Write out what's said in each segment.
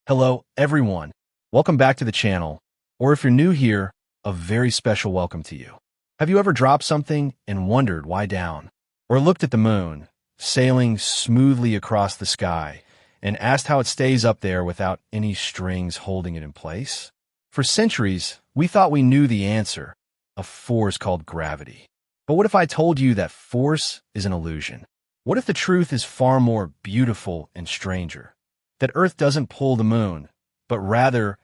Hello, everyone. Welcome back to the channel. Or if you're new here, a very special welcome to you. Have you ever dropped something and wondered why down? Or looked at the moon, sailing smoothly across the sky, and asked how it stays up there without any strings holding it in place? For centuries, we thought we knew the answer, a force called gravity. But what if I told you that force is an illusion? What if the truth is far more beautiful and stranger? That Earth doesn't pull the moon, but rather,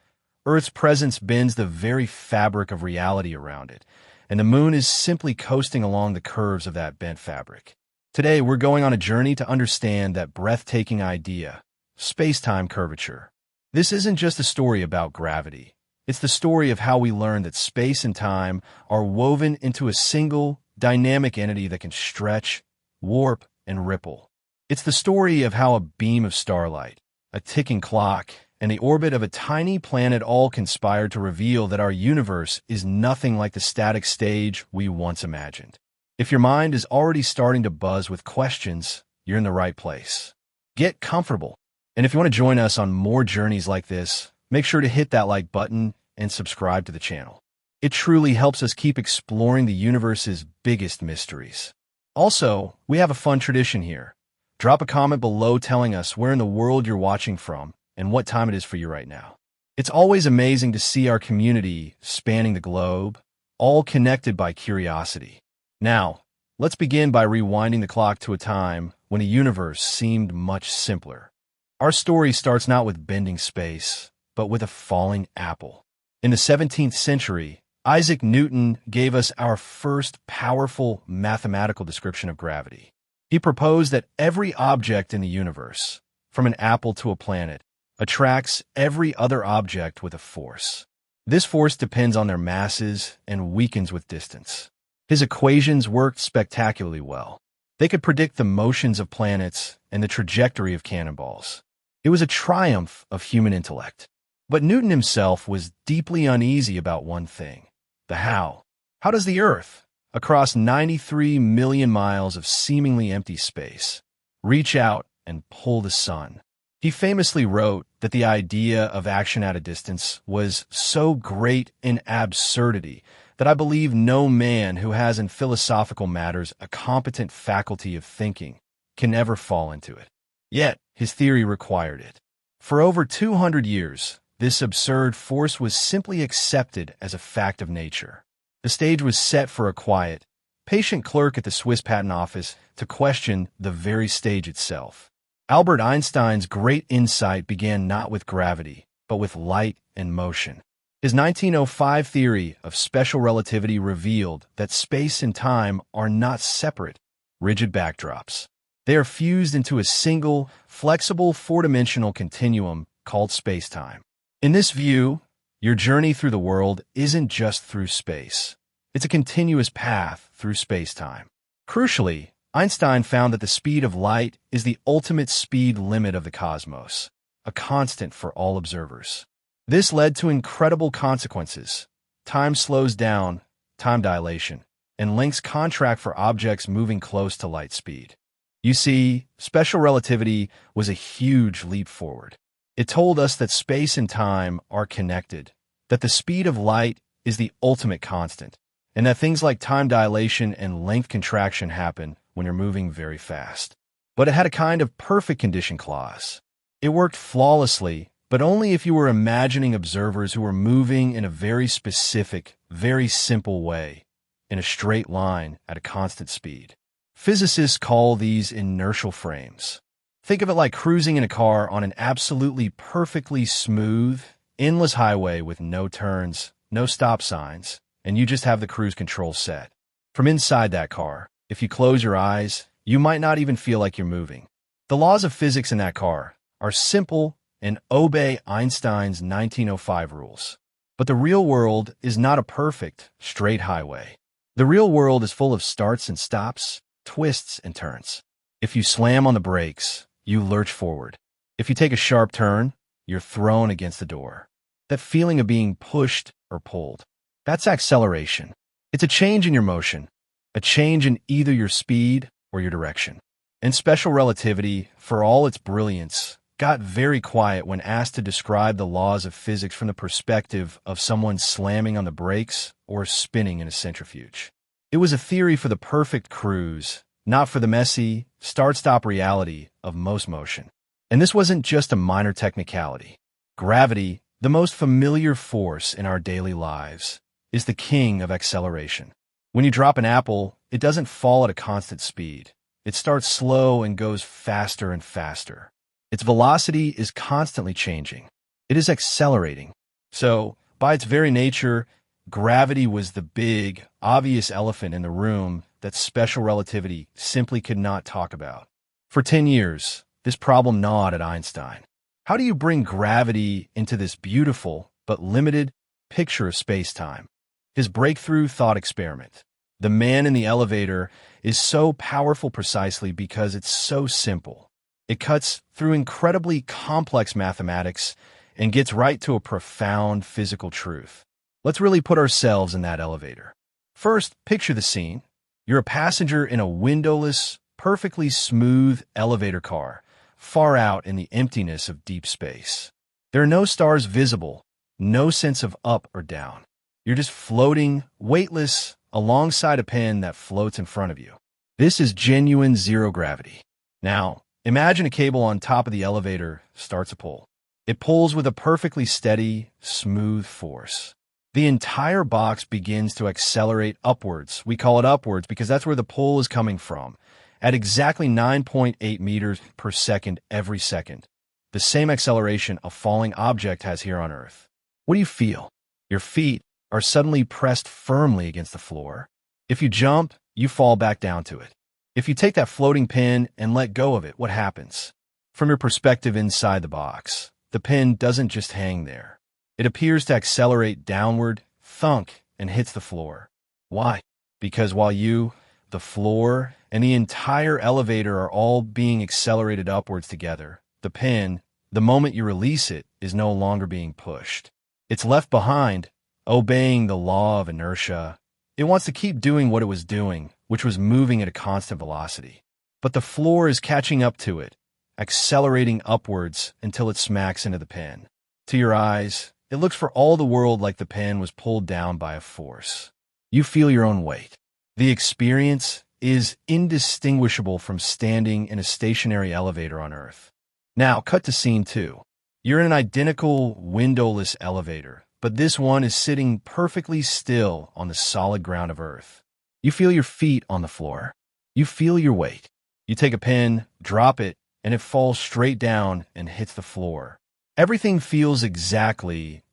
Earth's presence bends the very fabric of reality around it, and the moon is simply coasting along the curves of that bent fabric. Today, we're going on a journey to understand that breathtaking idea, space-time curvature. This isn't just a story about gravity. It's the story of how we learn that space and time are woven into a single, dynamic entity that can stretch, warp, and ripple. It's the story of how a beam of starlight, a ticking clock, and the orbit of a tiny planet all conspired to reveal that our universe is nothing like the static stage we once imagined. If your mind is already starting to buzz with questions, you're in the right place. Get comfortable. And if you want to join us on more journeys like this, make sure to hit that like button and subscribe to the channel. It truly helps us keep exploring the universe's biggest mysteries. Also, we have a fun tradition here. Drop a comment below telling us where in the world you're watching from and what time it is for you right now. It's always amazing to see our community spanning the globe, all connected by curiosity. Now, let's begin by rewinding the clock to a time when the universe seemed much simpler. Our story starts not with bending space, but with a falling apple. In the 17th century, Isaac Newton gave us our first powerful mathematical description of gravity. He proposed that every object in the universe, from an apple to a planet, attracts every other object with a force. This force depends on their masses and weakens with distance. His equations worked spectacularly well. They could predict the motions of planets and the trajectory of cannonballs. It was a triumph of human intellect. But Newton himself was deeply uneasy about one thing: the how. How does the Earth, across 93 million miles of seemingly empty space, reach out and pull the sun? He famously wrote that the idea of action at a distance was so great in absurdity that I believe no man who has in philosophical matters a competent faculty of thinking can ever fall into it. Yet, his theory required it. For over 200 years, this absurd force was simply accepted as a fact of nature. The stage was set for a quiet, patient clerk at the Swiss Patent Office to question the very stage itself. Albert Einstein's great insight began not with gravity, but with light and motion. His 1905 theory of special relativity revealed that space and time are not separate, rigid backdrops. They are fused into a single, flexible, four-dimensional continuum called spacetime. In this view, your journey through the world isn't just through space. It's a continuous path through space-time. Crucially, Einstein found that the speed of light is the ultimate speed limit of the cosmos, a constant for all observers. This led to incredible consequences. Time slows down, time dilation, and lengths contract for objects moving close to light speed. You see, special relativity was a huge leap forward. It told us that space and time are connected, that the speed of light is the ultimate constant, and that things like time dilation and length contraction happen when you're moving very fast. But it had a kind of perfect condition clause. It worked flawlessly, but only if you were imagining observers who were moving in a very specific, very simple way, in a straight line at a constant speed. Physicists call these inertial frames. Think of it like cruising in a car on an absolutely perfectly smooth, endless highway with no turns, no stop signs, and you just have the cruise control set. From inside that car, if you close your eyes, you might not even feel like you're moving. The laws of physics in that car are simple and obey Einstein's 1905 rules. But the real world is not a perfect, straight highway. The real world is full of starts and stops, twists and turns. If you slam on the brakes, you lurch forward. If you take a sharp turn, you're thrown against the door. That feeling of being pushed or pulled, that's acceleration. It's a change in your motion, a change in either your speed or your direction. And special relativity, for all its brilliance, got very quiet when asked to describe the laws of physics from the perspective of someone slamming on the brakes or spinning in a centrifuge. It was a theory for the perfect cruise, not for the messy, start-stop reality of most motion. And this wasn't just a minor technicality. Gravity, the most familiar force in our daily lives, is the king of acceleration. When you drop an apple, it doesn't fall at a constant speed. It starts slow and goes faster and faster. Its velocity is constantly changing. It is accelerating. So, by its very nature, gravity was the big, obvious elephant in the room that special relativity simply could not talk about. For 10 years, this problem gnawed at Einstein. How do you bring gravity into this beautiful but limited picture of space-time? His breakthrough thought experiment, the man in the elevator, is so powerful precisely because it's so simple. It cuts through incredibly complex mathematics and gets right to a profound physical truth. Let's really put ourselves in that elevator. First, picture the scene. You're a passenger in a windowless, perfectly smooth elevator car, far out in the emptiness of deep space. There are no stars visible, no sense of up or down. You're just floating, weightless, alongside a pen that floats in front of you. This is genuine zero gravity. Now, imagine a cable on top of the elevator starts to pull. It pulls with a perfectly steady, smooth force. The entire box begins to accelerate upwards. We call it upwards because that's where the pull is coming from, at exactly 9.8 meters per second every second, the same acceleration a falling object has here on Earth. What do you feel? Your feet are suddenly pressed firmly against the floor. If you jump, you fall back down to it. If you take that floating pin and let go of it, what happens? From your perspective inside the box, the pin doesn't just hang there. It appears to accelerate downward, thunk, and hits the floor. Why? Because while you, the floor, and the entire elevator are all being accelerated upwards together, the pin, the moment you release it, is no longer being pushed. It's left behind, obeying the law of inertia. It wants to keep doing what it was doing, which was moving at a constant velocity. But the floor is catching up to it, accelerating upwards until it smacks into the pin. To your eyes, it looks for all the world like the pin was pulled down by a force. You feel your own weight. The experience is indistinguishable from standing in a stationary elevator on Earth. Now, cut to scene 2. You're in an identical windowless elevator, but this one is sitting perfectly still on the solid ground of Earth. You feel your feet on the floor. You feel your weight. You take a pin, drop it, and it falls straight down and hits the floor. Everything feels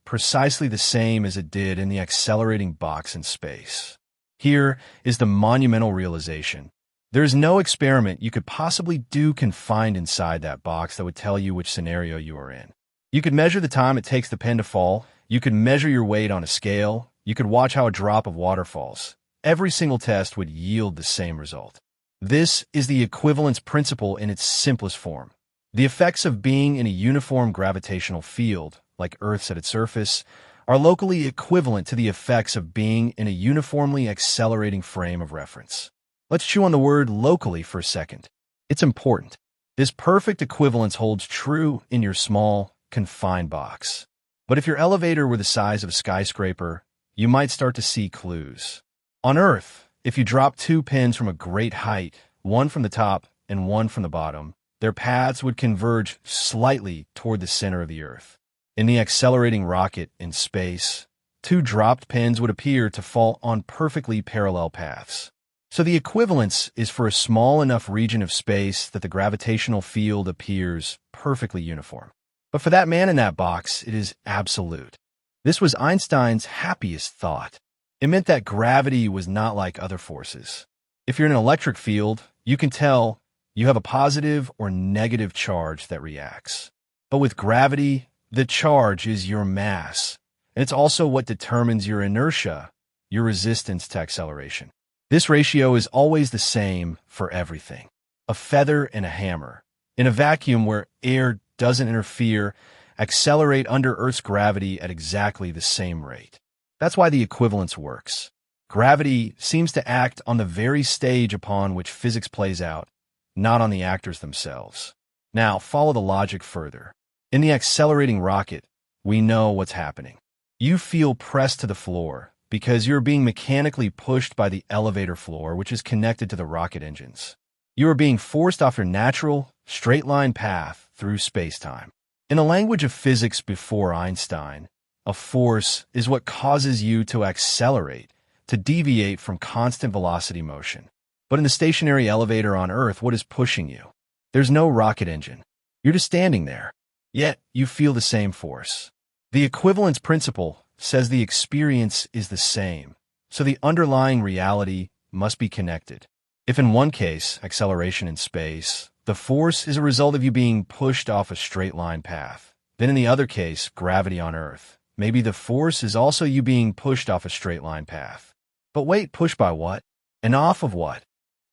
precisely the same as it did in the accelerating box in space. Here is the monumental realization. There is no experiment you could possibly do confined inside that box that would tell you which scenario you are in. You could measure the time it takes the pin to fall. You could measure your weight on a scale. You could watch how a drop of water falls. Every single test would yield the same result. This is the equivalence principle in its simplest form. The effects of being in a uniform gravitational field, like Earth's at its surface, are locally equivalent to the effects of being in a uniformly accelerating frame of reference. Let's chew on the word locally for a second. It's important. This perfect equivalence holds true in your small, confined box. But if your elevator were the size of a skyscraper, you might start to see clues. On Earth, if you drop 2 pins from a great height, one from the top and one from the bottom, their paths would converge slightly toward the center of the Earth. In the accelerating rocket in space, 2 dropped pins would appear to fall on perfectly parallel paths. So the equivalence is for a small enough region of space that the gravitational field appears perfectly uniform. But for that man in that box, it is absolute. This was Einstein's happiest thought. It meant that gravity was not like other forces. If you're in an electric field, you can tell you have a positive or negative charge that reacts. But with gravity, the charge is your mass, and it's also what determines your inertia, your resistance to acceleration. This ratio is always the same for everything. A feather and a hammer. In a vacuum where air doesn't interfere, accelerate under Earth's gravity at exactly the same rate. That's why the equivalence works. Gravity seems to act on the very stage upon which physics plays out, not on the actors themselves. Now, follow the logic further. In the accelerating rocket, we know what's happening. You feel pressed to the floor because you're being mechanically pushed by the elevator floor, which is connected to the rocket engines. You are being forced off your natural, straight-line path through space-time. In the language of physics before Einstein, a force is what causes you to accelerate, to deviate from constant velocity motion. But in the stationary elevator on Earth, what is pushing you? There's no rocket engine. You're just standing there. Yet, you feel the same force. The equivalence principle says the experience is the same, so the underlying reality must be connected. If in one case, acceleration in space, the force is a result of you being pushed off a straight-line path, then in the other case, gravity on Earth, maybe the force is also you being pushed off a straight-line path. But wait, pushed by what? And off of what?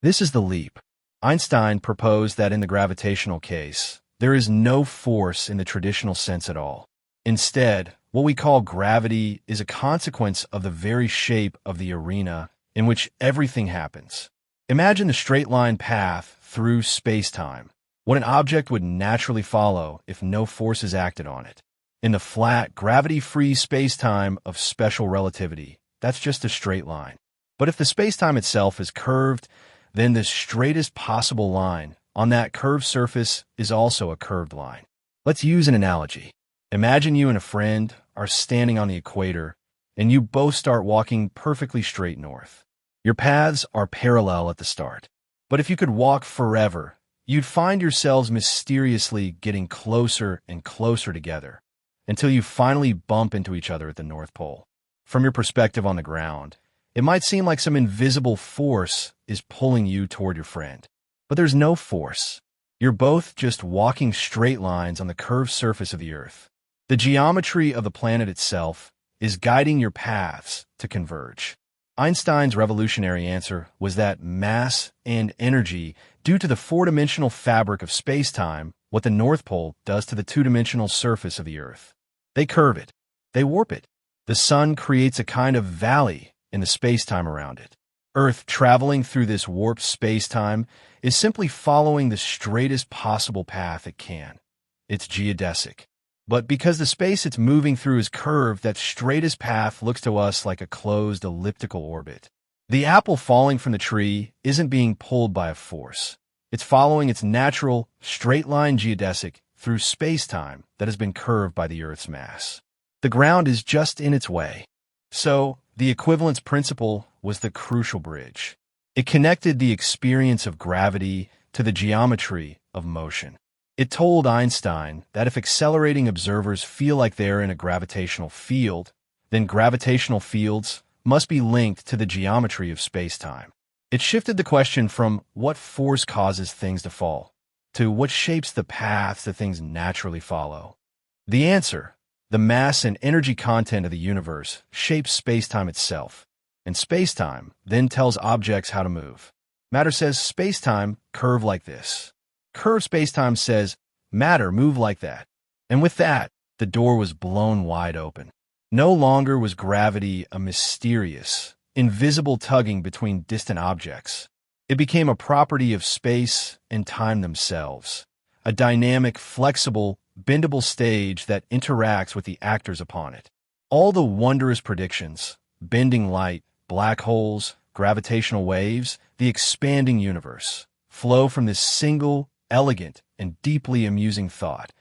This is the leap. Einstein proposed that in the gravitational case, there is no force in the traditional sense at all. Instead, what we call gravity is a consequence of the very shape of the arena in which everything happens. Imagine the straight-line path through space-time, what an object would naturally follow if no forces acted on it. In the flat, gravity-free space-time of special relativity, that's just a straight line. But if the space-time itself is curved, then the straightest possible line on that curved surface is also a curved line. Let's use an analogy. Imagine you and a friend are standing on the equator, and you both start walking perfectly straight north. Your paths are parallel at the start. But if you could walk forever, you'd find yourselves mysteriously getting closer and closer together until you finally bump into each other at the North Pole. From your perspective on the ground, it might seem like some invisible force is pulling you toward your friend. But there's no force. You're both just walking straight lines on the curved surface of the Earth. The geometry of the planet itself is guiding your paths to converge. Einstein's revolutionary answer was that mass and energy, due to the four-dimensional fabric of space-time, what the North Pole does to the two-dimensional surface of the Earth. They curve it. They warp it. The sun creates a kind of valley in the space-time around it. Earth, traveling through this warped space-time, is simply following the straightest possible path it can. It's geodesic. But because the space it's moving through is curved, that straightest path looks to us like a closed elliptical orbit. The apple falling from the tree isn't being pulled by a force. It's following its natural, straight-line geodesic through space-time that has been curved by the Earth's mass. The ground is just in its way. So, the equivalence principle was the crucial bridge. It connected the experience of gravity to the geometry of motion. It told Einstein that if accelerating observers feel like they're in a gravitational field, then gravitational fields must be linked to the geometry of space-time. It shifted the question from what force causes things to fall to what shapes the paths that things naturally follow. The answer, the mass and energy content of the universe, shapes space-time itself, and space-time then tells objects how to move. Matter says space-time curve like this. Curved space-time says, matter, move like that. And with that, the door was blown wide open. No longer was gravity a mysterious, invisible tugging between distant objects. It became a property of space and time themselves, a dynamic, flexible, bendable stage that interacts with the actors upon it. All the wondrous predictions, bending light, black holes, gravitational waves, the expanding universe, flow from this single, elegant, and deeply amusing thought.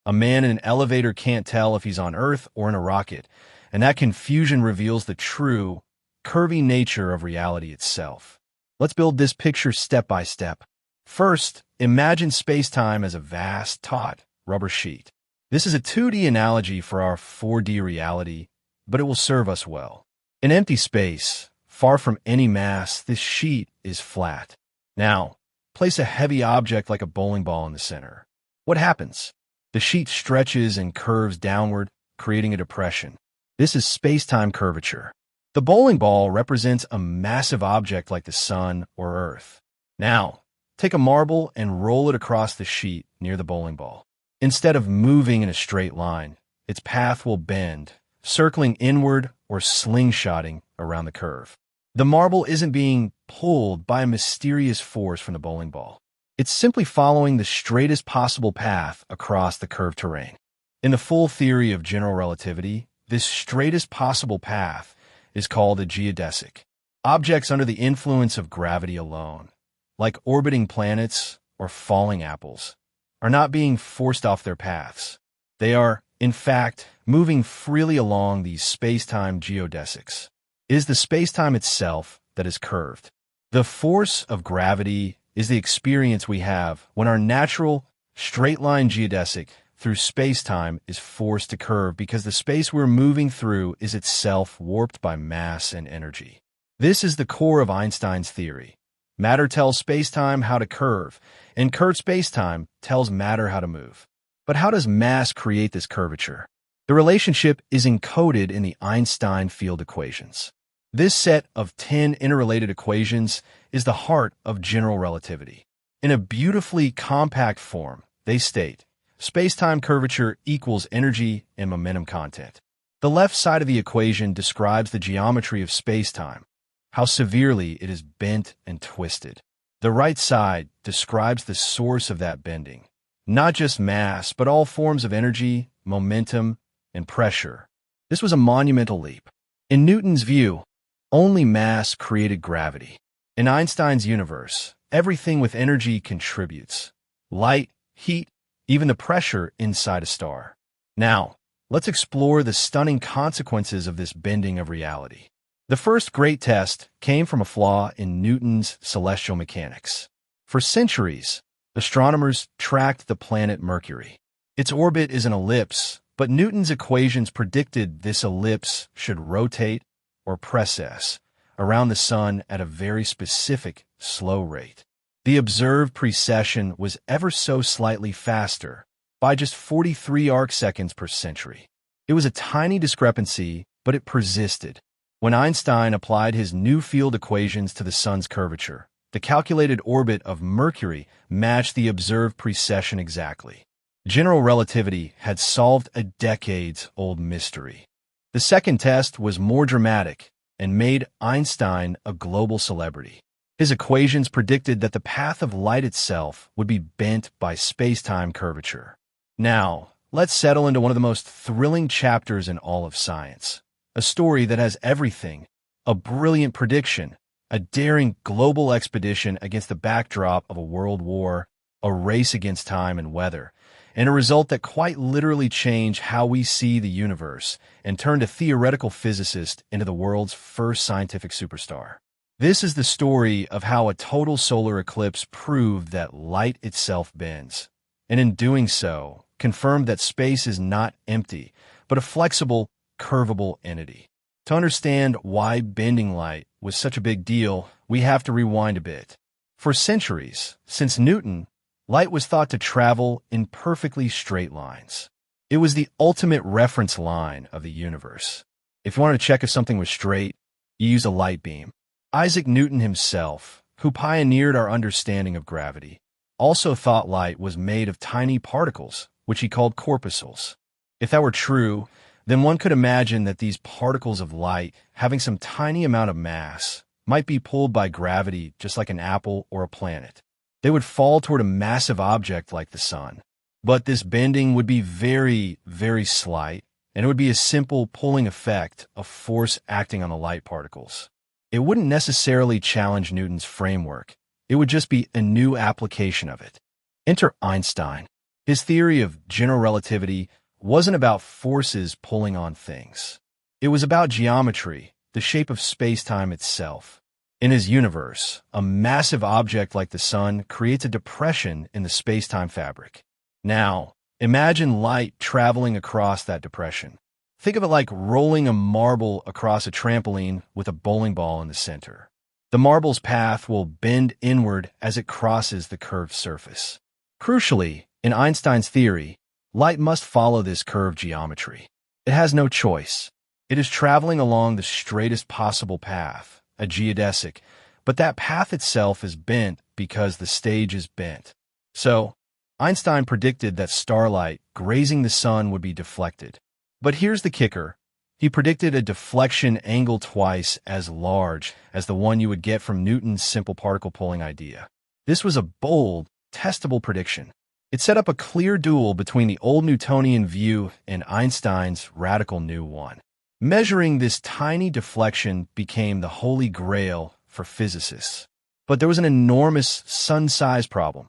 A man in an elevator can't tell if he's on Earth or in a rocket, and that confusion reveals the true, curvy nature of reality itself. Let's build this picture step by step. First, imagine space-time as a vast, taut, rubber sheet. This is a 2D analogy for our 4D reality, but it will serve us well. In empty space, far from any mass, this sheet is flat. Now, place a heavy object like a bowling ball in the center. What happens? The sheet stretches and curves downward, creating a depression. This is space-time curvature. The bowling ball represents a massive object like the sun or Earth. Now, take a marble and roll it across the sheet near the bowling ball. Instead of moving in a straight line, its path will bend, circling inward or slingshotting around the curve. The marble isn't being pulled by a mysterious force from the bowling ball. It's simply following the straightest possible path across the curved terrain. In the full theory of general relativity, this straightest possible path is called a geodesic. Objects under the influence of gravity alone, like orbiting planets or falling apples, are not being forced off their paths. They are, in fact, moving freely along these space-time geodesics. It is the space-time itself that is curved. The force of gravity is the experience we have when our natural, straight-line geodesic through space-time is forced to curve because the space we're moving through is itself warped by mass and energy. This is the core of Einstein's theory. Matter tells space-time how to curve, and curved space-time tells matter how to move. But how does mass create this curvature? The relationship is encoded in the Einstein field equations. This set of 10 interrelated equations is the heart of general relativity. In a beautifully compact form, they state, space-time curvature equals energy and momentum content. The left side of the equation describes the geometry of space-time, how severely it is bent and twisted. The right side describes the source of that bending, not just mass, but all forms of energy, momentum, and pressure. This was a monumental leap. In Newton's view, only mass created gravity. In Einstein's universe, everything with energy contributes. Light, heat, even the pressure inside a star. Now, let's explore the stunning consequences of this bending of reality. The first great test came from a flaw in Newton's celestial mechanics. For centuries, astronomers tracked the planet Mercury. Its orbit is an ellipse, but Newton's equations predicted this ellipse should rotate or precess around the sun at a very specific, slow rate. The observed precession was ever so slightly faster, by just 43 arcseconds per century. It was a tiny discrepancy, but it persisted. When Einstein applied his new field equations to the sun's curvature, the calculated orbit of Mercury matched the observed precession exactly. General relativity had solved a decades-old mystery. The second test was more dramatic and made Einstein a global celebrity. His equations predicted that the path of light itself would be bent by space-time curvature. Now, let's settle into one of the most thrilling chapters in all of science. A story that has everything: a brilliant prediction, a daring global expedition against the backdrop of a world war, a race against time and weather, and a result that quite literally changed how we see the universe and turned a theoretical physicist into the world's first scientific superstar. This is the story of how a total solar eclipse proved that light itself bends, and in doing so, confirmed that space is not empty, but a flexible, curvable entity. To understand why bending light was such a big deal, we have to rewind a bit. For centuries, since Newton, light was thought to travel in perfectly straight lines. It was the ultimate reference line of the universe. If you wanted to check if something was straight, you used a light beam. Isaac Newton himself, who pioneered our understanding of gravity, also thought light was made of tiny particles, which he called corpuscles. If that were true, then one could imagine that these particles of light, having some tiny amount of mass, might be pulled by gravity just like an apple or a planet. They would fall toward a massive object like the sun. But this bending would be very, very slight, and it would be a simple pulling effect of force acting on the light particles. It wouldn't necessarily challenge Newton's framework. It would just be a new application of it. Enter Einstein. His theory of general relativity wasn't about forces pulling on things. It was about geometry, the shape of space-time itself. In his universe, a massive object like the sun creates a depression in the space-time fabric. Now, imagine light traveling across that depression. Think of it like rolling a marble across a trampoline with a bowling ball in the center. The marble's path will bend inward as it crosses the curved surface. Crucially, in Einstein's theory, light must follow this curved geometry. It has no choice. It is traveling along the straightest possible path, a geodesic, but that path itself is bent because the stage is bent. So, Einstein predicted that starlight grazing the sun would be deflected. But here's the kicker. He predicted a deflection angle twice as large as the one you would get from Newton's simple particle pulling idea. This was a bold, testable prediction. It set up a clear duel between the old Newtonian view and Einstein's radical new one. Measuring this tiny deflection became the holy grail for physicists. But there was an enormous sun-sized problem.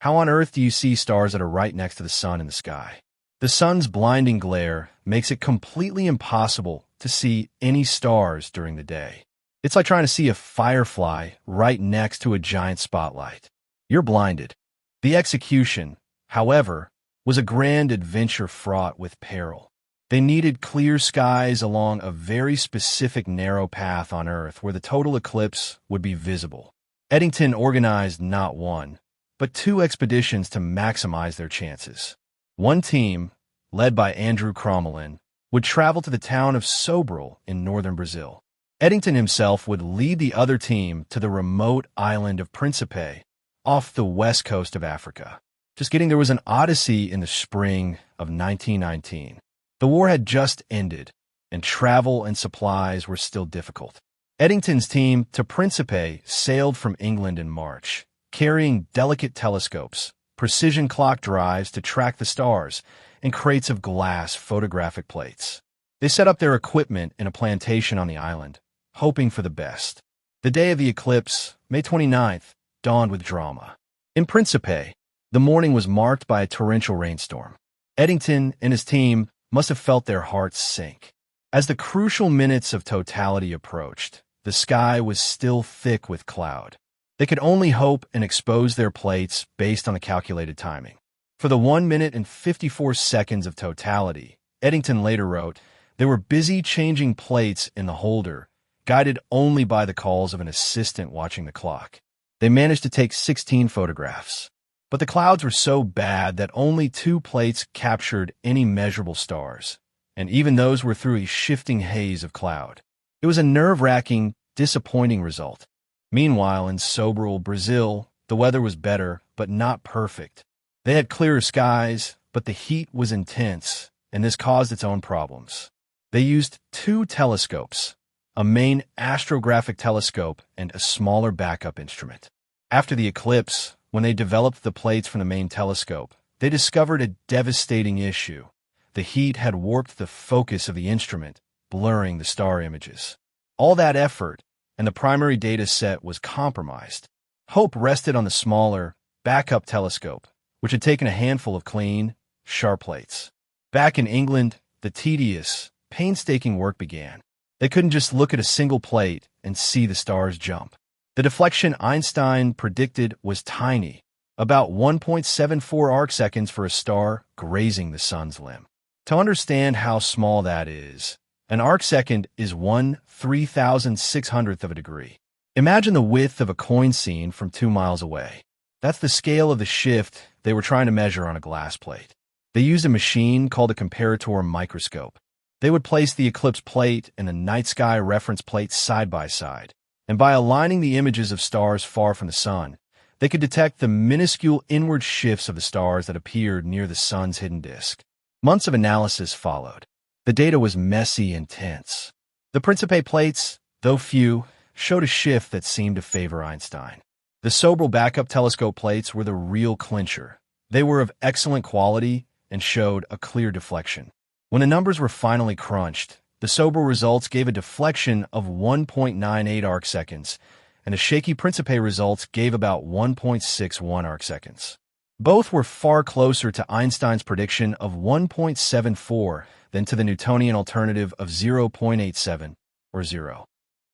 How on earth do you see stars that are right next to the sun in the sky? The sun's blinding glare makes it completely impossible to see any stars during the day. It's like trying to see a firefly right next to a giant spotlight. You're blinded. The execution, however, was a grand adventure fraught with peril. They needed clear skies along a very specific narrow path on Earth where the total eclipse would be visible. Eddington organized not one, but two expeditions to maximize their chances. One team, led by Andrew Crommelin, would travel to the town of Sobral in northern Brazil. Eddington himself would lead the other team to the remote island of Principe, off the west coast of Africa. Just kidding, there was an odyssey in the spring of 1919. The war had just ended, and travel and supplies were still difficult. Eddington's team to Principe sailed from England in March, carrying delicate telescopes, precision clock drives to track the stars, and crates of glass photographic plates. They set up their equipment in a plantation on the island, hoping for the best. The day of the eclipse, May 29th, dawned with drama. In Principe, the morning was marked by a torrential rainstorm. Eddington and his team must have felt their hearts sink. As the crucial minutes of totality approached, the sky was still thick with cloud. They could only hope and expose their plates based on the calculated timing. For the 1 minute and 54 seconds of totality, Eddington later wrote, they were busy changing plates in the holder, guided only by the calls of an assistant watching the clock. They managed to take 16 photographs. But the clouds were so bad that only 2 plates captured any measurable stars, and even those were through a shifting haze of cloud. It was a nerve-wracking, disappointing result. Meanwhile, in Sobral, Brazil, the weather was better, but not perfect. They had clearer skies, but the heat was intense, and this caused its own problems. They used 2 telescopes, a main astrographic telescope and a smaller backup instrument. After the eclipse, when they developed the plates from the main telescope, they discovered a devastating issue. The heat had warped the focus of the instrument, blurring the star images. All that effort, and the primary data set was compromised. Hope rested on the smaller, backup telescope, which had taken a handful of clean, sharp plates. Back in England, the tedious, painstaking work began. They couldn't just look at a single plate and see the stars jump. The deflection Einstein predicted was tiny, about 1.74 arcseconds for a star grazing the sun's limb. To understand how small that is, an arcsecond is 1/3600th of a degree. Imagine the width of a coin scene from 2 miles away. That's the scale of the shift they were trying to measure on a glass plate. They used a machine called a comparator microscope. They would place the eclipse plate and the night sky reference plate side by side, and by aligning the images of stars far from the sun, they could detect the minuscule inward shifts of the stars that appeared near the sun's hidden disk. Months of analysis followed. The data was messy and tense. The Principe plates, though few, showed a shift that seemed to favor Einstein. The Sobral backup telescope plates were the real clincher. They were of excellent quality and showed a clear deflection. When the numbers were finally crunched, the Sobral results gave a deflection of 1.98 arcseconds, and the shaky Principe results gave about 1.61 arcseconds. Both were far closer to Einstein's prediction of 1.74 than to the Newtonian alternative of 0.87, or 0.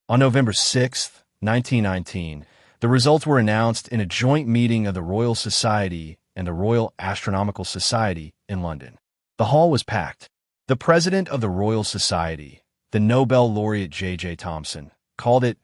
On November 6, 1919, the results were announced in a joint meeting of the Royal Society and the Royal Astronomical Society in London. The hall was packed. The president of the Royal Society, the Nobel laureate J.J. Thomson, called it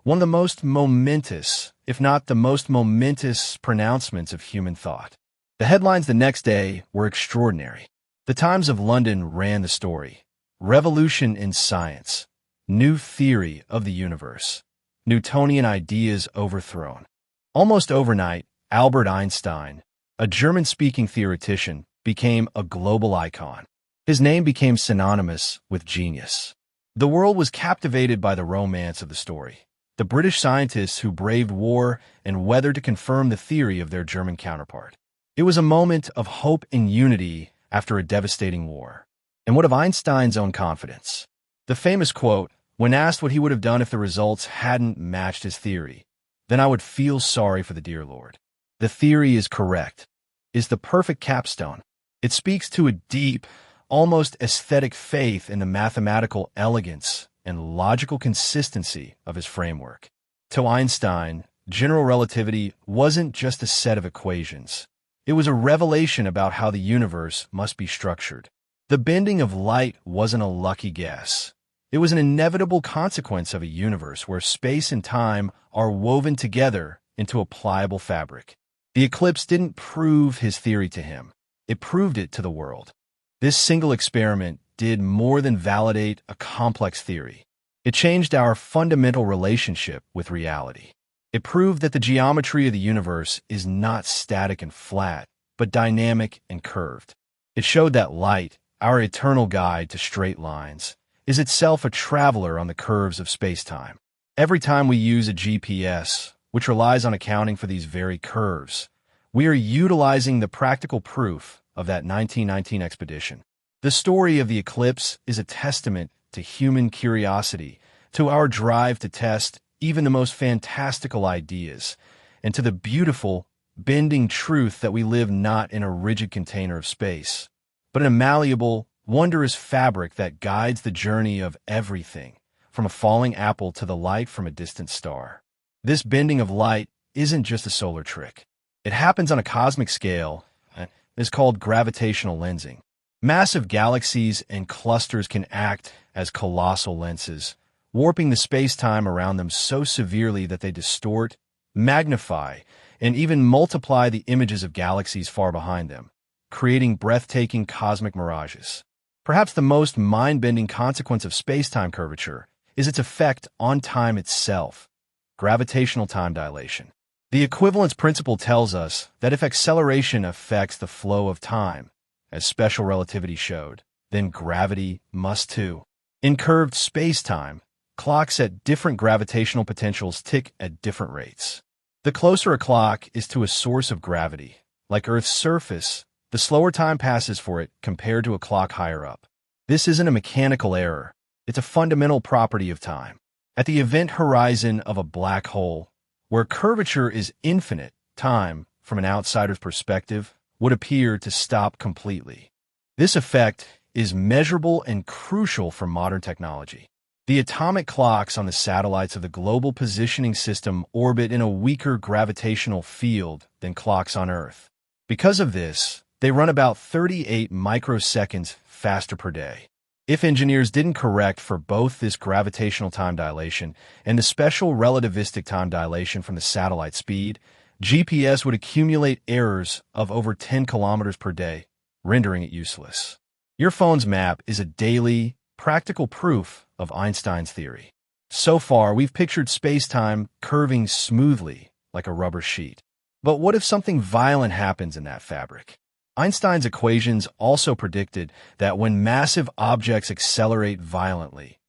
one of the most momentous, if not the most momentous, pronouncements of human thought. The headlines the next day were extraordinary. The Times of London ran the story: Revolution in Science, New Theory of the Universe, Newtonian Ideas Overthrown. Almost overnight, Albert Einstein, a German-speaking theoretician, became a global icon. His name became synonymous with genius. The world was captivated by the romance of the story. the British scientists who braved war and weathered to confirm the theory of their German counterpart. It was a moment of hope and unity after a devastating war. And what of Einstein's own confidence? The famous quote, when asked what he would have done if the results hadn't matched his theory, "Then I would feel sorry for the dear Lord." The theory is correct, is the perfect capstone. It speaks to a deep, almost aesthetic faith in the mathematical elegance and logical consistency of his framework. To Einstein, general relativity wasn't just a set of equations. It was a revelation about how the universe must be structured. The bending of light wasn't a lucky guess. It was an inevitable consequence of a universe where space and time are woven together into a pliable fabric. The eclipse didn't prove his theory to him. It proved it to the world. This single experiment did more than validate a complex theory. It changed our fundamental relationship with reality. It proved that the geometry of the universe is not static and flat, but dynamic and curved. It showed that light, our eternal guide to straight lines, is itself a traveler on the curves of spacetime. Every time we use a GPS, which relies on accounting for these very curves, we are utilizing the practical proof of that 1919 expedition. The story of the eclipse is a testament to human curiosity, to our drive to test even the most fantastical ideas, and to the beautiful, bending truth that we live not in a rigid container of space, but in a malleable, wondrous fabric that guides the journey of everything, from a falling apple to the light from a distant star. This bending of light isn't just a solar trick. It happens on a cosmic scale and is called gravitational lensing. Massive galaxies and clusters can act as colossal lenses, warping the space-time around them so severely that they distort, magnify, and even multiply the images of galaxies far behind them, creating breathtaking cosmic mirages. Perhaps the most mind-bending consequence of space-time curvature is its effect on time itself, gravitational time dilation. The equivalence principle tells us that if acceleration affects the flow of time, as special relativity showed, then gravity must too. In curved space-time, clocks at different gravitational potentials tick at different rates. The closer a clock is to a source of gravity, like Earth's surface, the slower time passes for it compared to a clock higher up. This isn't a mechanical error. It's a fundamental property of time. At the event horizon of a black hole, where curvature is infinite, time, from an outsider's perspective, would appear to stop completely. This effect is measurable and crucial for modern technology. The atomic clocks on the satellites of the Global Positioning System orbit in a weaker gravitational field than clocks on Earth. Because of this, they run about 38 microseconds faster per day. If engineers didn't correct for both this gravitational time dilation and the special relativistic time dilation from the satellite speed, GPS would accumulate errors of over 10 kilometers per day, rendering it useless. Your phone's map is a daily, practical proof of Einstein's theory. So far, we've pictured space-time curving smoothly like a rubber sheet. But what if something violent happens in that fabric? Einstein's equations also predicted that when massive objects accelerate violently,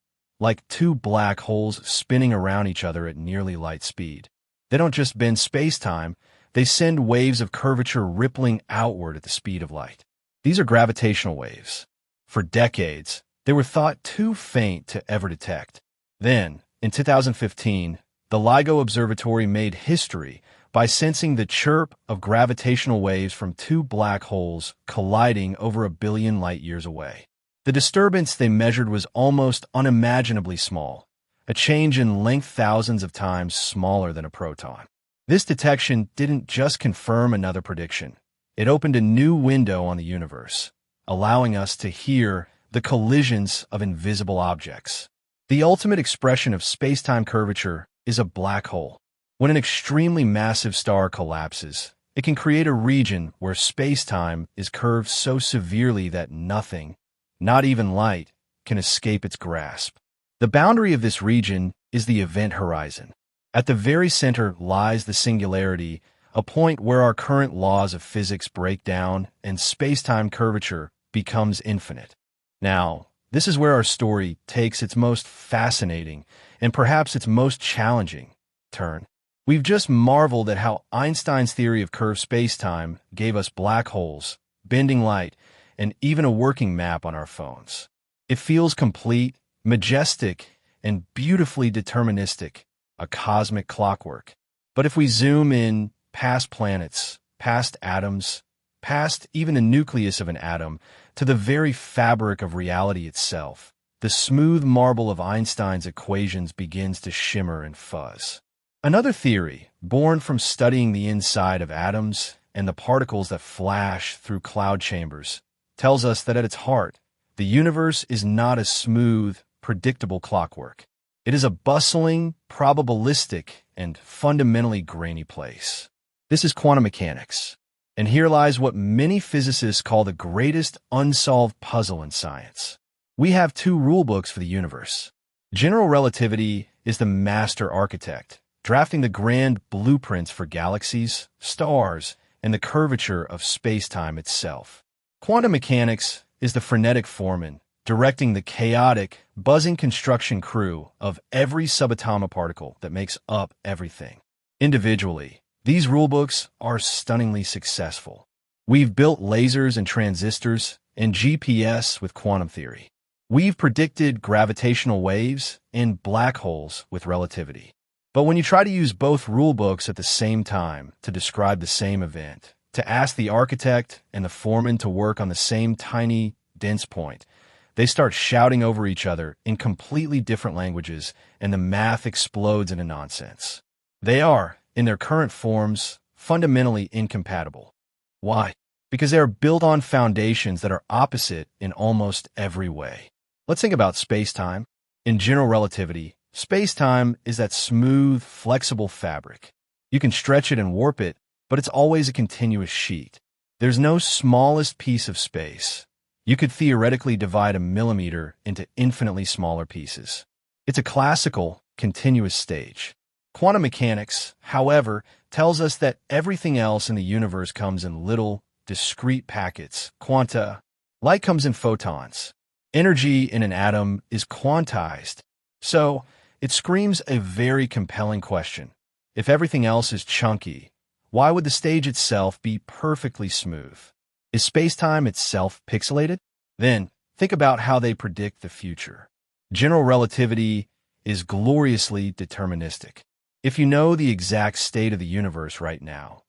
like two black holes spinning around each other at nearly light speed, they don't just bend space-time, they send waves of curvature rippling outward at the speed of light. These are gravitational waves. For decades, they were thought too faint to ever detect. Then, in 2015, the LIGO Observatory made history by sensing the chirp of gravitational waves from two black holes colliding over 1 billion light-years away. The disturbance they measured was almost unimaginably small, a change in length thousands of times smaller than a proton. This detection didn't just confirm another prediction. It opened a new window on the universe, allowing us to hear the collisions of invisible objects. The ultimate expression of space-time curvature is a black hole. When an extremely massive star collapses, it can create a region where space-time is curved so severely that nothing, not even light, can escape its grasp. The boundary of this region is the event horizon. At the very center lies the singularity, a point where our current laws of physics break down and space-time curvature becomes infinite. Now, This is where our story takes its most fascinating and perhaps its most challenging turn. We've just marveled at how Einstein's theory of curved spacetime gave us black holes, bending light, and even a working map on our phones. It feels complete, majestic, and beautifully deterministic, a cosmic clockwork. But if we zoom in past planets, past atoms, past even the nucleus of an atom, to the very fabric of reality itself, the smooth marble of Einstein's equations begins to shimmer and fuzz. Another theory, born from studying the inside of atoms and the particles that flash through cloud chambers, tells us that at its heart, the universe is not a smooth, predictable clockwork. It is a bustling, probabilistic, and fundamentally grainy place. This is quantum mechanics. And here lies what many physicists call the greatest unsolved puzzle in science. We have two rulebooks for the universe. General Relativity is the master architect, drafting the grand blueprints for galaxies, stars, and the curvature of space-time itself. Quantum mechanics is the frenetic foreman, directing the chaotic, buzzing construction crew of every subatomic particle that makes up everything. Individually, these rulebooks are stunningly successful. We've built lasers and transistors and GPS with quantum theory. We've predicted gravitational waves and black holes with relativity. But when you try to use both rulebooks at the same time to describe the same event, to ask the architect and the foreman to work on the same tiny, dense point, they start shouting over each other in completely different languages, and the math explodes into nonsense. They are, in their current forms, fundamentally incompatible. Why? Because they are built on foundations that are opposite in almost every way. Let's think about space-time. In general relativity, space-time is that smooth, flexible fabric. You can stretch it and warp it, but it's always a continuous sheet. There's no smallest piece of space. You could theoretically divide a millimeter into infinitely smaller pieces. It's a classical, continuous stage. Quantum mechanics, however, tells us that everything else in the universe comes in little, discrete packets, quanta. Light comes in photons. Energy in an atom is quantized. So, it screams a very compelling question. If everything else is chunky, why would the stage itself be perfectly smooth? Is spacetime itself pixelated? Then, think about how they predict the future. General relativity is gloriously deterministic. If you know the exact state of the universe right now,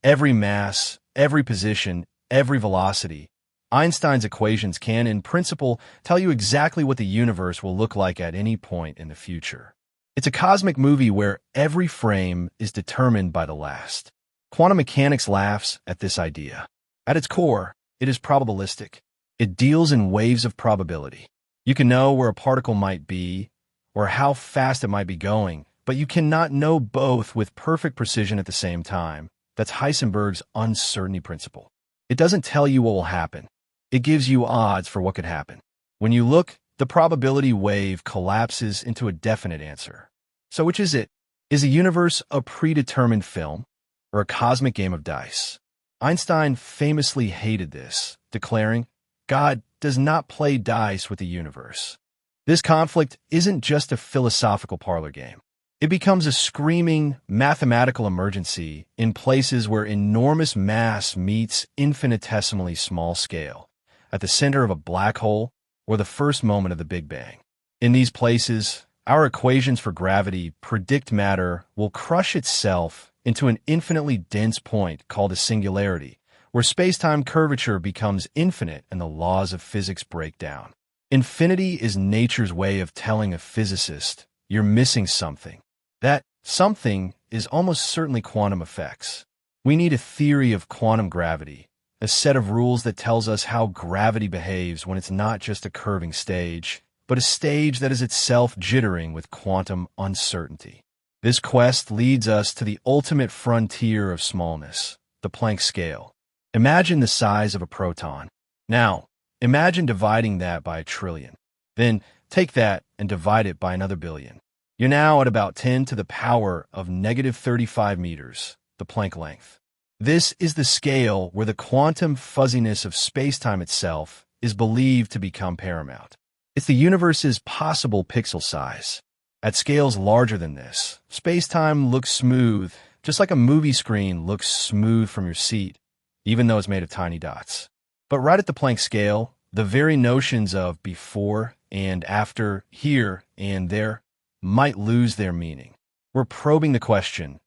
every mass, every position, every velocity, Einstein's equations can, in principle, tell you exactly what the universe will look like at any point in the future. It's a cosmic movie where every frame is determined by the last. Quantum mechanics laughs at this idea. At its core, it is probabilistic. It deals in waves of probability. You can know where a particle might be or how fast it might be going, but you cannot know both with perfect precision at the same time. That's Heisenberg's uncertainty principle. It doesn't tell you what will happen. It gives you odds for what could happen. When you look, the probability wave collapses into a definite answer. So which is it? Is the universe a predetermined film or a cosmic game of dice? Einstein famously hated this, declaring, God does not play dice with the universe. This conflict isn't just a philosophical parlor game. It becomes a screaming mathematical emergency in places where enormous mass meets infinitesimally small scale, at the center of a black hole or the first moment of the Big Bang. In these places, our equations for gravity predict matter will crush itself into an infinitely dense point called a singularity, where spacetime curvature becomes infinite and the laws of physics break down. Infinity is nature's way of telling a physicist, you're missing something. That something is almost certainly quantum effects. We need a theory of quantum gravity, a set of rules that tells us how gravity behaves when it's not just a curving stage, but a stage that is itself jittering with quantum uncertainty. This quest leads us to the ultimate frontier of smallness, the Planck scale. Imagine the size of a proton. Now, imagine dividing that by 1 trillion. Then take that and divide it by another billion. You're now at about 10 to the power of negative 35 meters, the Planck length. This is the scale where the quantum fuzziness of spacetime itself is believed to become paramount. It's the universe's possible pixel size. At scales larger than this, space-time looks smooth, just like a movie screen looks smooth from your seat, even though it's made of tiny dots. But right at the Planck scale, the very notions of before and after, here and there, might lose their meaning. We're probing the question,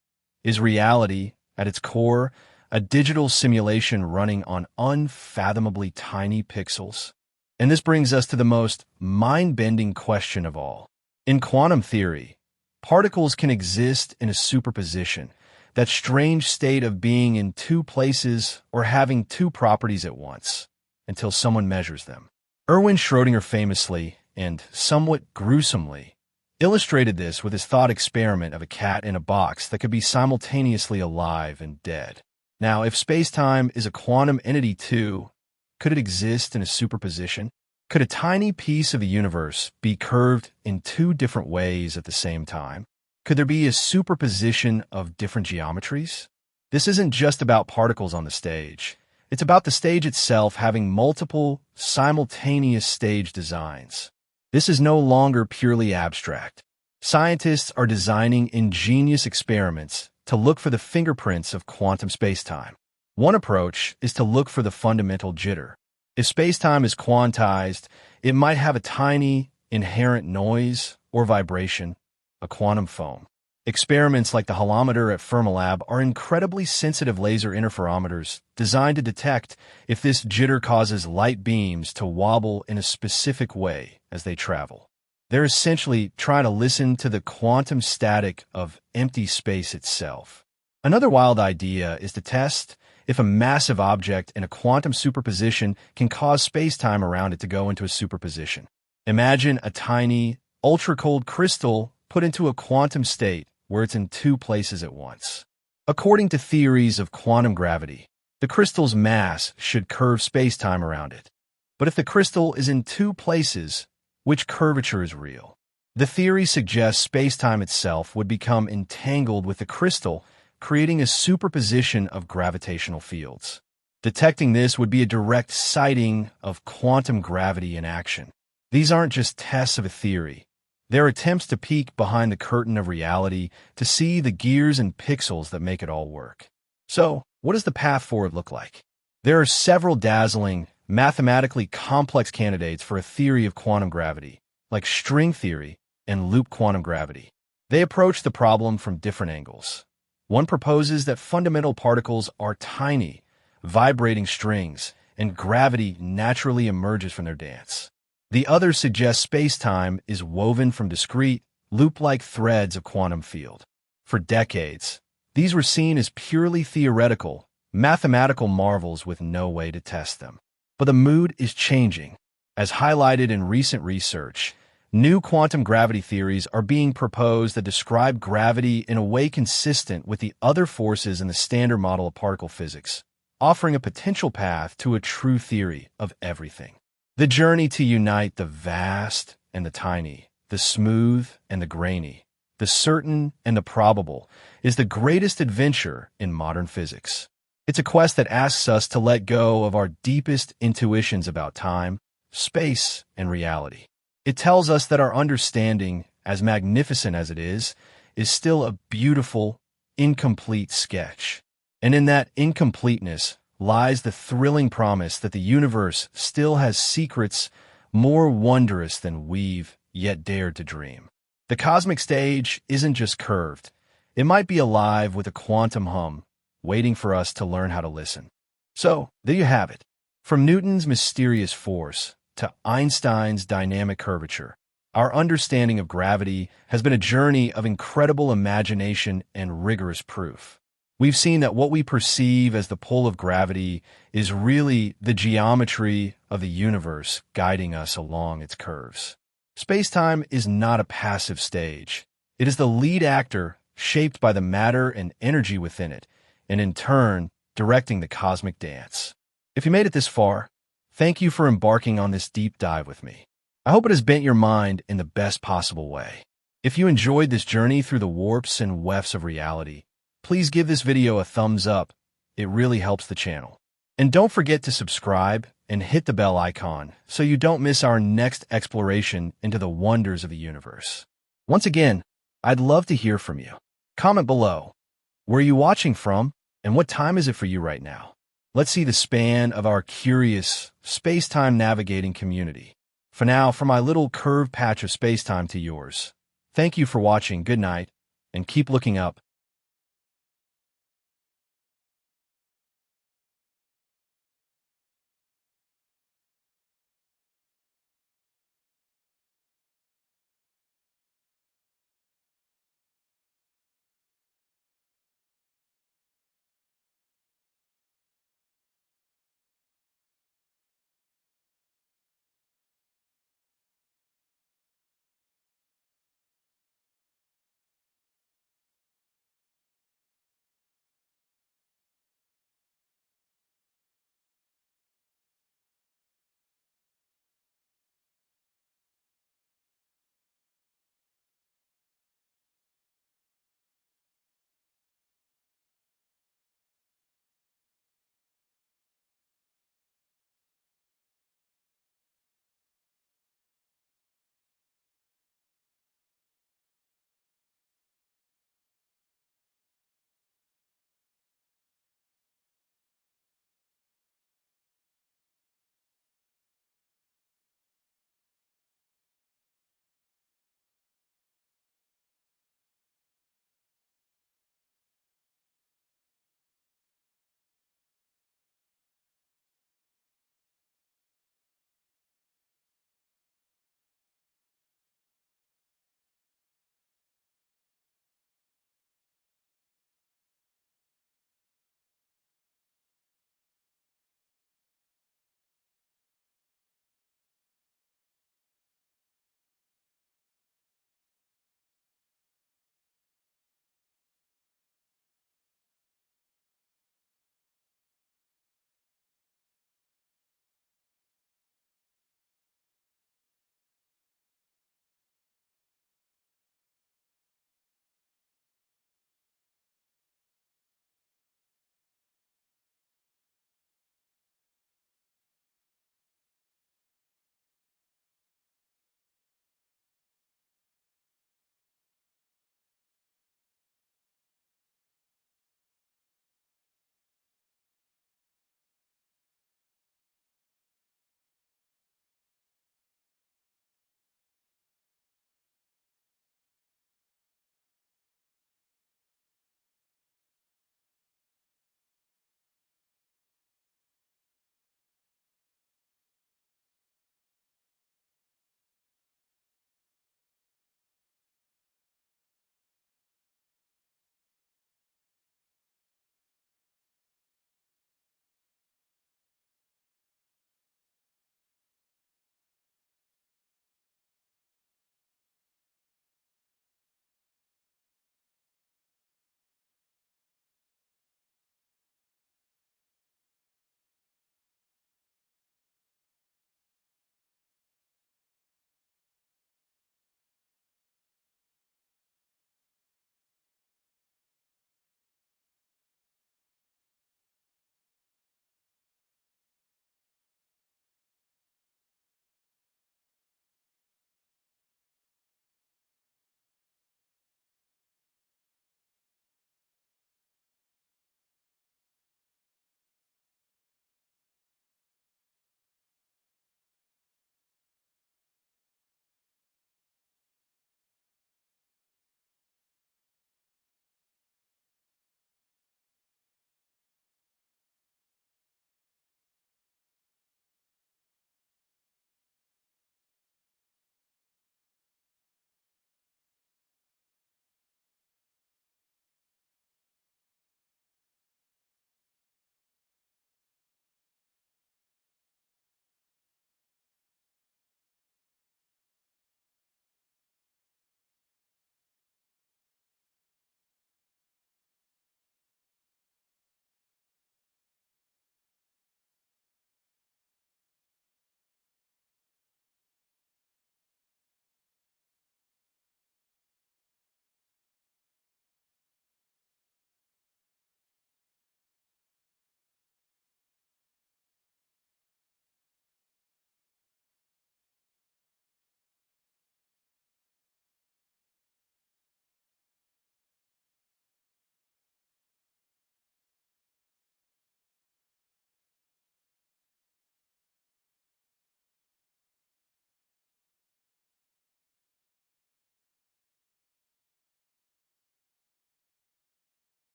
is reality, at its core, a digital simulation running on unfathomably tiny pixels? And this brings us to the most mind-bending question of all. In quantum theory, particles can exist in a superposition, that strange state of being in two places or having two properties at once, until someone measures them. Erwin Schrödinger famously, and somewhat gruesomely, illustrated this with his thought experiment of a cat in a box that could be simultaneously alive and dead. Now, if space-time is a quantum entity too, could it exist in a superposition? Could a tiny piece of the universe be curved in two different ways at the same time? Could there be a superposition of different geometries? This isn't just about particles on the stage. It's about the stage itself having multiple, simultaneous stage designs. This is no longer purely abstract. Scientists are designing ingenious experiments to look for the fingerprints of quantum spacetime. One approach is to look for the fundamental jitter. If spacetime is quantized, it might have a tiny, inherent noise or vibration, a quantum foam. Experiments like the holometer at Fermilab are incredibly sensitive laser interferometers designed to detect if this jitter causes light beams to wobble in a specific way as they travel. They're essentially trying to listen to the quantum static of empty space itself. Another wild idea is to test if a massive object in a quantum superposition can cause spacetime around it to go into a superposition. Imagine a tiny, ultra-cold crystal put into a quantum state where it's in two places at once. According to theories of quantum gravity, the crystal's mass should curve spacetime around it. But if the crystal is in two places, which curvature is real? The theory suggests spacetime itself would become entangled with the crystal, creating a superposition of gravitational fields. Detecting this would be a direct sighting of quantum gravity in action. These aren't just tests of a theory. They're attempts to peek behind the curtain of reality to see the gears and pixels that make it all work. So, what does the path forward look like? There are several dazzling, mathematically complex candidates for a theory of quantum gravity, like string theory and loop quantum gravity. They approach the problem from different angles. One proposes that fundamental particles are tiny, vibrating strings, and gravity naturally emerges from their dance. The other suggests spacetime is woven from discrete, loop-like threads of quantum field. For decades, these were seen as purely theoretical, mathematical marvels with no way to test them. But the mood is changing. As highlighted in recent research, new quantum gravity theories are being proposed that describe gravity in a way consistent with the other forces in the standard model of particle physics, offering a potential path to a true theory of everything. The journey to unite the vast and the tiny, the smooth and the grainy, the certain and the probable, is the greatest adventure in modern physics. It's a quest that asks us to let go of our deepest intuitions about time, space, and reality. It tells us that our understanding, as magnificent as it is still a beautiful, incomplete sketch. And in that incompleteness lies the thrilling promise that the universe still has secrets more wondrous than we've yet dared to dream. The cosmic stage isn't just curved. It might be alive with a quantum hum, waiting for us to learn how to listen. So, there you have it. From Newton's mysterious force to Einstein's dynamic curvature, our understanding of gravity has been a journey of incredible imagination and rigorous proof. We've seen that what we perceive as the pull of gravity is really the geometry of the universe guiding us along its curves. Spacetime is not a passive stage. It is the lead actor shaped by the matter and energy within it, and in turn, directing the cosmic dance. If you made it this far, thank you for embarking on this deep dive with me. I hope it has bent your mind in the best possible way. If you enjoyed this journey through the warps and wefts of reality, please give this video a thumbs up. It really helps the channel. And don't forget to subscribe and hit the bell icon so you don't miss our next exploration into the wonders of the universe. Once again, I'd love to hear from you. Comment below. Where are you watching from, and what time is it for you right now? Let's see the span of our curious space-time navigating community. For now, from my little curved patch of space-time to yours, thank you for watching, good night, and keep looking up